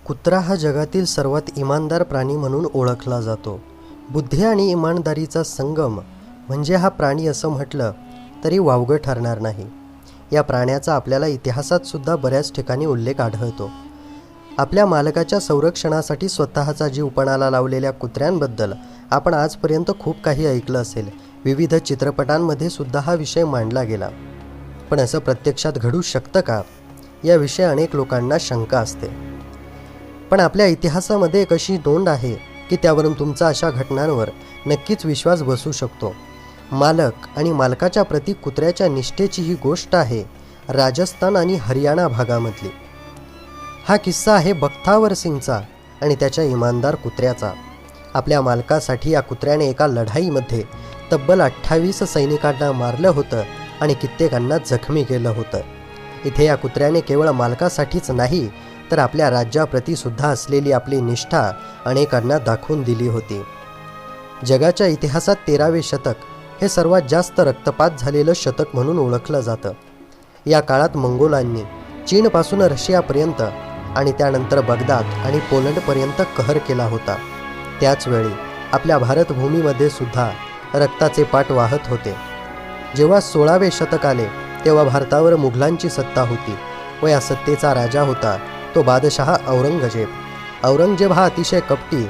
कुत्रा हा जगातील सर्वात इमानदार प्राणी म्हणून ओळखला जातो. बुद्धी आणि इमानदारीचा संगम म्हणजे हा प्राणी असं म्हटलं तरी वावगं ठरणार नाही. या प्राण्याचा आपल्याला इतिहासात सुद्धा बऱ्याच ठिकाणी उल्लेख आढळतो. आपल्या मालकाच्या संरक्षणासाठी स्वतःचा जीव पणाला लावलेल्या कुत्र्यांबद्दल आपण आजपर्यंत खूप काही ऐकलं असेल. विविध चित्रपटांमध्ये सुद्धा हा विषय मांडला गेला. पण असं प्रत्यक्षात घडू शकतं का, याविषयी अनेक लोकांना शंका असते. पण आपल्या इतिहासामध्ये एक अशी नोंद आहे की त्यावरून तुमचा अशा घटनांवर नक्कीच विश्वास बसू शकतो. मालक आणि मालकाच्या प्रती कुत्र्याच्या निष्ठेची ही गोष्ट आहे राजस्थान आणि हरियाणा भागामधली. हा किस्सा आहे बख्तावर सिंगचा आणि त्याच्या इमानदार कुत्र्याचा. आपल्या मालकासाठी या कुत्र्याने एका लढाईमध्ये तब्बल 28 सैनिकांना मारलं होतं आणि कित्येकांना जखमी केलं होतं. इथे या कुत्र्याने केवळ मालकासाठीच नाही तर आपल्या राज्याप्रती सुद्धा असलेली आपली निष्ठा अनेकांना दाखवून दिली होती. जगाच्या इतिहासात 13वे शतक हे सर्वात जास्त रक्तपात झालेलं शतक म्हणून ओळखलं जातं. या काळात मंगोलांनी चीनपासून रशियापर्यंत आणि त्यानंतर बगदाद आणि पोलंडपर्यंत कहर केला होता. त्याचवेळी आपल्या भारतभूमीमध्ये सुद्धा रक्ताचे पाट वाहत होते. जेव्हा 16वे शतक आले तेव्हा भारतावर मुघलांची सत्ता होती व या सत्तेचा राजा होता तो बादशहा औरंगजेब. औरंगजेब हा अतिशय कपटी,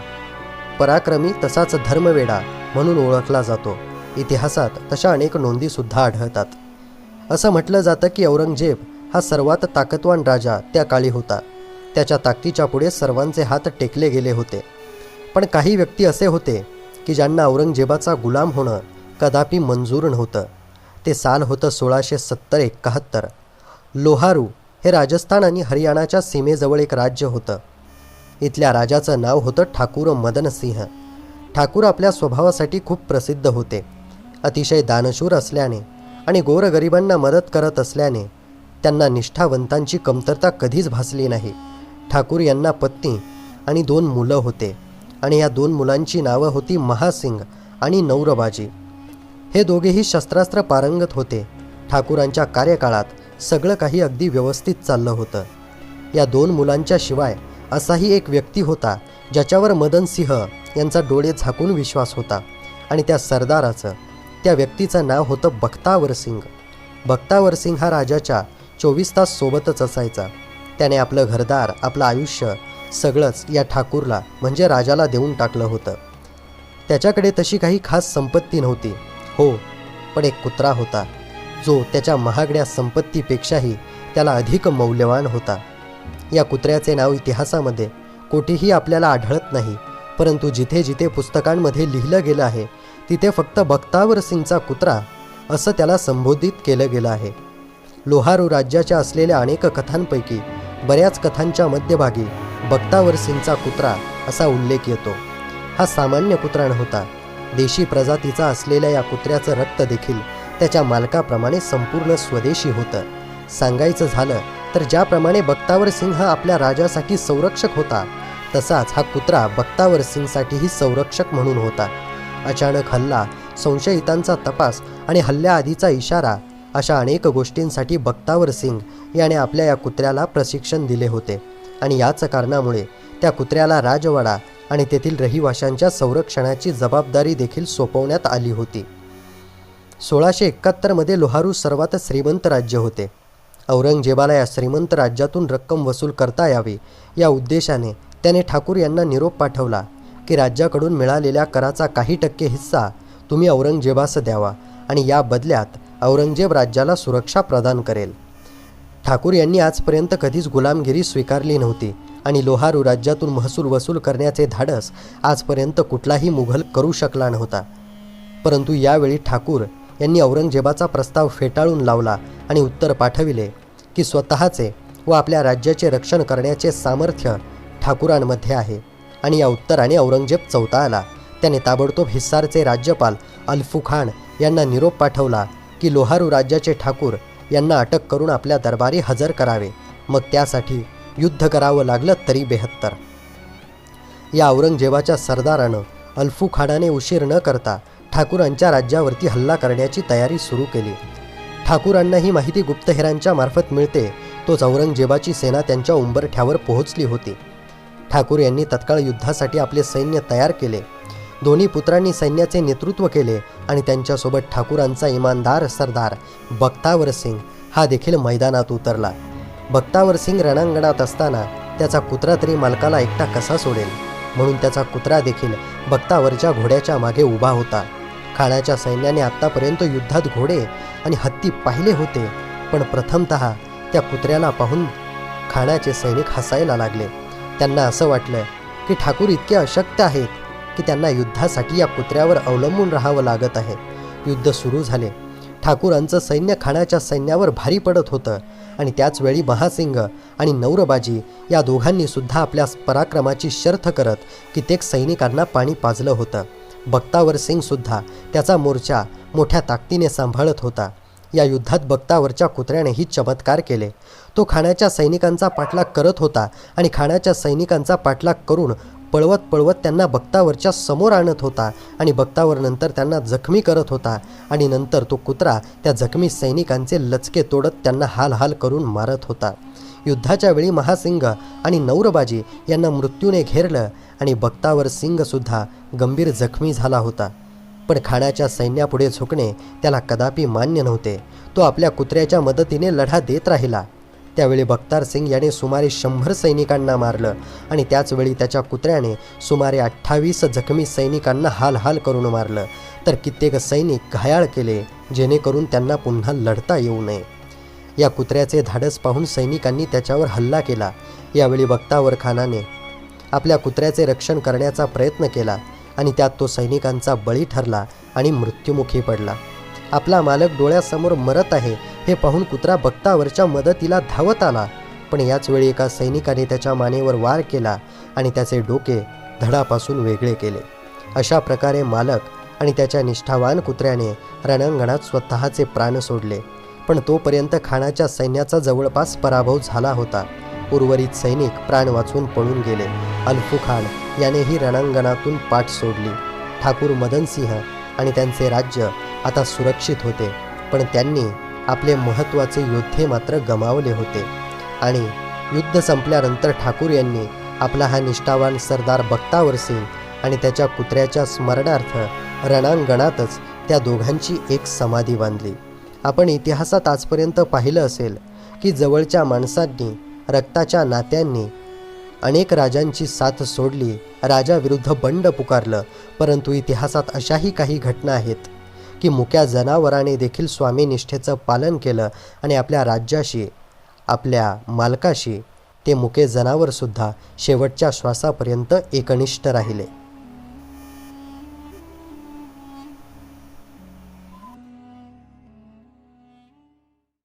पराक्रमी तसाच धर्मवेडा म्हणून ओळखला जातो. इतिहासात तशा अनेक नोंदीसुद्धा आढळतात. असं म्हटलं जातं की औरंगजेब हा सर्वात ताकदवान राजा त्या काळी होता. त्याच्या ताकदीच्या पुढे सर्वांचे हात टेकले गेले होते. पण काही व्यक्ती असे होते की ज्यांना औरंगजेबाचा गुलाम होणं कदापि मंजूर नव्हतं. ते साल होतं 1670-71. लोहारू हे राजस्थान आणि हरियाणाच्या सीमेजवळ एक राज्य होतं. इथल्या राजाचं नाव होतं ठाकूर मदनसिंह. ठाकूर आपल्या स्वभावासाठी खूप प्रसिद्ध होते. अतिशय दानशूर असल्याने आणि गोरगरिबांना मदत करत असल्याने त्यांना निष्ठावंतांची कमतरता कधीच भासली नाही. ठाकूर यांना पत्नी आणि 2 मुलं होते आणि या 2 मुलांची नावं होती महासिंग आणि नौरबाजी. हे दोघेही शस्त्रास्त्र पारंगत होते. ठाकूरांच्या कार्यकाळात सगळं काही अगदी व्यवस्थित चाललं होतं. या 2 मुलांच्या शिवाय असाही एक व्यक्ती होता ज्याच्यावर मदनसिंह यांचा डोळे झाकून विश्वास होता आणि त्या सरदाराचं, त्या व्यक्तीचं नाव होतं बख्तावर सिंग. बख्तावर सिंग हा राजाच्या 24 तास सोबतच असायचा. त्याने आपलं घरदार, आपलं आयुष्य सगळंच या ठाकूरला म्हणजे राजाला देऊन टाकलं होतं. त्याच्याकडे तशी काही खास संपत्ती नव्हती. हो, पण एक कुत्रा होता जो त्याच्या महागड्या संपत्तीपेक्षाही त्याला अधिक मौल्यवान होता. या कुत्र्याचे नाव इतिहासामध्ये कोठेही आपल्याला आढळत नाही, परंतु जिथे जिथे पुस्तकांमध्ये लिहिलं गेलं आहे तिथे फक्त बख्तावर सिंगचा कुत्रा असं त्याला संबोधित केलं गेलं आहे. लोहारू राज्याच्या असलेल्या अनेक कथांपैकी बऱ्याच कथांच्या मध्यभागी बख्तावर सिंगचा कुत्रा असा उल्लेख येतो. हा सामान्य कुत्रा नव्हता. देशी प्रजातीचा असलेल्या या कुत्र्याचं रक्त देखील त्याच्या मालकाप्रमाणे संपूर्ण स्वदेशी होतं. सांगायचं झालं तर ज्याप्रमाणे बख्तावर सिंग हा आपल्या राजासाठी संरक्षक होता तसाच हा कुत्रा बख्तावर सिंगसाठीही संरक्षक म्हणून होता. अचानक हल्ला, संशयितांचा तपास आणि हल्ल्याआधीचा इशारा अशा अनेक गोष्टींसाठी बख्तावर सिंग याने आपल्या या कुत्र्याला प्रशिक्षण दिले होते आणि याच कारणामुळे त्या कुत्र्याला राजवाडा आणि तेथील रहिवाशांच्या संरक्षणाची जबाबदारी देखील सोपवण्यात आली होती. 1671 मध्ये लोहारू सर्वात श्रीमंत राज्य होते. औरंगजेबाला या श्रीमंत राज्यातून रक्कम वसूल करता यावी या उद्देशाने त्याने ठाकूर यांना निरोप पाठवला की राज्याकडून मिळालेल्या कराचा काही टक्के हिस्सा तुम्ही औरंगजेबास द्यावा आणि या बदल्यात औरंगजेब राज्याला सुरक्षा प्रदान करेल. ठाकूर यांनी आजपर्यंत कधीच गुलामगिरी स्वीकारली नव्हती आणि लोहारू राज्यातून महसूल वसूल करण्याचे धाडस आजपर्यंत कुठलाही मुघल करू शकला नव्हता. परंतु यावेळी ठाकूर यांनी औरंगजेबाचा प्रस्ताव फेटाळून लावला आणि उत्तर पाठविले की स्वतःचे व आपल्या राज्याचे रक्षण करण्याचे सामर्थ्य ठाकूरांमध्ये आहे. आणि या उत्तराने औरंगजेब चवताळला. त्याने ताबडतोब हिस्सारचे राज्यपाल अल्फू खान यांना निरोप पाठवला की लोहारू राज्याचे ठाकूर यांना अटक करून आपल्या दरबारी हजर करावे, मग त्यासाठी युद्ध करावं लागलं तरी बेहत्तर. या औरंगजेबाच्या सरदारानं अल्फू खानाने उशीर न करता ठाकूरांच्या राज्यावरती हल्ला करण्याची तयारी सुरू केली. ठाकूरांना ही माहिती गुप्तहेरांच्या मार्फत मिळते तोच औरंगजेबाची सेना त्यांच्या उंबरठ्यावर पोहोचली होती. ठाकूर यांनी तत्काळ युद्धासाठी आपले सैन्य तयार केले. दोन्ही पुत्रांनी सैन्याचे नेतृत्व केले आणि त्यांच्यासोबत ठाकूरांचा इमानदार सरदार बख्तावर सिंग हा देखील मैदानात उतरला. बख्तावर सिंग रणांगणात असताना त्याचा कुत्रा तरी मालकाला एकटा कसा सोडेल, म्हणून त्याचा कुत्रा देखील बख्तावरच्या घोड्याच्या मागे उभा होता. खानाच्या सैन्याने आत्तापर्यंत युद्धात घोडे आणि हत्ती पाहिले होते, पण प्रथमतः त्या कुत्र्याला पाहून खानाचे सैनिक हसायला लागले. त्यांना असं वाटलं की ठाकूर इतके अशक्त आहेत की त्यांना युद्धासाठी या कुत्र्यावर अवलंबून राहावं लागत आहे. युद्ध सुरू झाले. ठाकूरांचं सैन्य खानाच्या सैन्यावर भारी पडत होतं आणि त्याचवेळी महासिंग आणि नौरबाजी या दोघांनी सुद्धा आपल्या पराक्रमाची शर्थ करत कित्येक सैनिकांना पाणी पाजलं होतं. बख्तावर सिंग सुद्धा त्याचा मोर्चा मोठ्या ताकदीने सांभाळत होता. या युद्धात बख्तावरच्या कुत्र्यानेही चमत्कार केले. तो खानाच्या सैनिकांचा पाठलाग करत होता आणि खानाच्या सैनिकांचा पाठलाग करून पळवत पळवत त्यांना बख्तावरच्या समोर आणत होता आणि बख्तावर नंतर त्यांना जखमी करत होता आणि नंतर तो कुत्रा त्या जखमी सैनिकांचे लचके तोडत त्यांना हाल हाल करून मारत होता. युद्धाच्या वेळी महासिंग आणि नौरबाजी यांना मृत्यूने घेरलं आणि बख्तावर सिंगसुद्धा गंभीर जखमी झाला होता. पण खानाच्या सैन्यापुढे झुकणे त्याला कदापि मान्य नव्हते. तो आपल्या कुत्र्याच्या मदतीने लढा देत राहिला. त्यावेळी बख्तार सिंग याने सुमारे 100 सैनिकांना मारलं आणि त्याचवेळी त्याच्या कुत्र्याने सुमारे 28 जखमी सैनिकांना हाल हाल करून मारलं, तर कित्येक सैनिक घायाळ केले, जेणेकरून त्यांना पुन्हा लढता येऊ नये. या कुत्र्याचे धाडस पाहून सैनिकांनी त्याच्यावर हल्ला केला. यावेळी बख्तावर खानाने आपल्या कुत्र्याचे रक्षण करण्याचा प्रयत्न केला आणि त्यात तो सैनिकांचा बळी ठरला आणि मृत्युमुखी पडला. आपला मालक डोळ्यासमोर मरत आहे हे पाहून कुत्रा बख्तावरच्या मदतीला धावत आला, पण याच वेळी एका सैनिकाने त्याच्या मानेवर वार केला आणि त्याचे डोके धडापासून वेगळे केले. अशा प्रकारे मालक आणि त्याच्या निष्ठावान कुत्र्याने रणांगणात स्वतःचे प्राण सोडले. पण तोपर्यंत खानाच्या सैन्याचा जवळपास पराभव झाला होता. उर्वरित सैनिक प्राण वाचून पळून गेले. अल्फू खान यानेही रणांगणातून पाठ सोडली. ठाकूर मदनसिंह आणि त्यांचे राज्य आता सुरक्षित होते, पण त्यांनी आपले महत्त्वाचे योद्धे मात्र गमावले होते. आणि युद्ध संपल्यानंतर ठाकूर यांनी आपला हा निष्ठावान सरदार बख्तावर सिंग आणि त्याच्या कुत्र्याच्या स्मरणार्थ रणांगणातच त्या दोघांची एक समाधी बांधली. आपण इतिहासात आजपर्यंत पाहिलं असेल की जवळच्या माणसांनी, रक्ताच्या नात्यांनी अनेक राजांची साथ सोडली, राजाविरुद्ध बंड पुकारलं, परंतु इतिहासात अशाही काही घटना आहेत की मुक्या जनावराने देखील स्वामीनिष्ठेचं पालन केलं आणि आपल्या राज्याशी, आपल्या मालकाशी ते मुके जनावरसुद्धा शेवटच्या श्वासापर्यंत एकनिष्ठ राहिले.